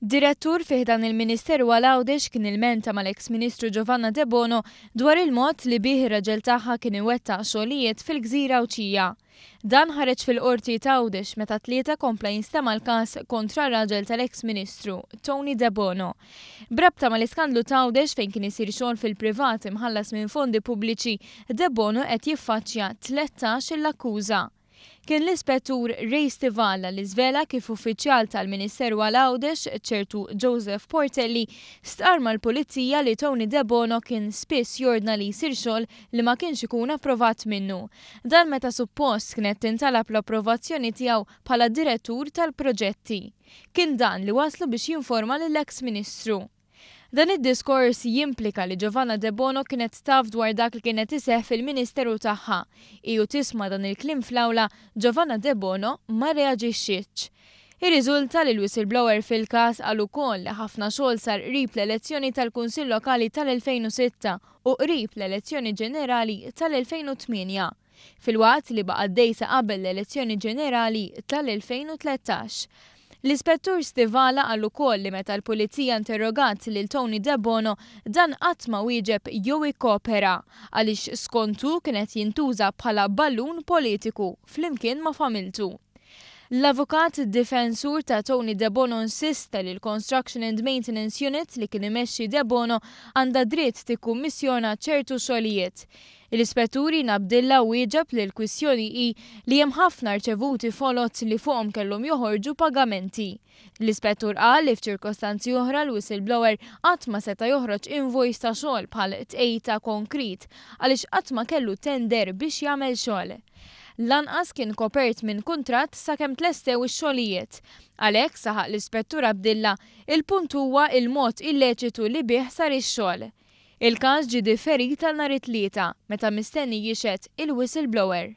Direttur fih dan il-Ministeru għal-Għawdex kien il-menta mal-eks Ministru Giovanna De Bono dwar il-mod li bih ir-raġel tagħha kien iwettaq xogħlijiet fil-Gżira Awċija. Dan ħareġ fil-qorti ta' Għawdex meta tlieta kompla jinstema' l-każ kontra r-raġel tal-eks Ministru, Tony De Bono. Brabta mal-iskandlu ta' Għawdex fejn kien isir xogħol fil-privat imħallas minn fondi pubbliċi, De Bono qed jiffaċċja 13 l-akkuża. Kien l-ispettur Ray Stivalla li żvela kif uffiċjal tal-Ministeru għal-Għawdex ċertu Joseph Portelli stqarma l-Pulizija li Tony De Bono kien spiss jordna li jsir xogħol li ma kienx ikun approvat minnu. Dan meta suppost kienet tintalab l-approvazzjoni tiegħu bħala direttur tal-proġetti. Kien dan li waslu biex jinforma lill-eks Ministru. Dan id-diskors jimplika li Giovanna De Bono kienet taf dwar dak li kienet iseħħ fil-Ministeru tagħha. Iju tisma' dan il-kliem fl-awla, Giovanna De Bono ma reaġixxietx. Ir-riżulta li l-whistleblower fil-każ qal ukoll li ħafna xogħol sar qrib l-elezzjoni tal-Kunsill Lokali tal-2006 u qrib l-elezzjoni ġenerali tal-2008. Fil-waqt li baqa' dejsa qabel l-elezzjoni ġenerali tal-2013. L-ispettur Stivalla qal ukoll li meta l-Pulizija interrogat lil Tony De Bono dan qatt ma wieġeb jew ikkopera għaliex skontu kienet jintuża bħala ballun politiku flimkien ma' familtu. L-avukat difensur ta' Tony De Bono insista li l-Construction and Maintenance Unit li kien imexxi De Bono għandha dritt tikkummissjona ċertu xogħlijiet. L-ispetturi Nabdilla wieġeb li l-kwistjoni hi li hemm ħafna rċevuti folot li fuqhom kellhom joħorġu pagamenti. L-ispettur qal li f'ċirkostanzi oħra l-whistleblower qatt ma seta' joħroġ invoice ta' xogħol bħal tqejta konkrit għaliex qatt ma kellu tender biex jagħmel xogħol. Lanqas kien kopert minn kuntratt sakemm tlestew ix-xogħlijiet. Għalhekk saħaq l-ispettur Abdilla il-punt huwa il-mod illeċitu li bih sar ix-xogħol. Il-każ ġie differit għal nhar it-tlieta meta mistenni jixed il-whistleblower.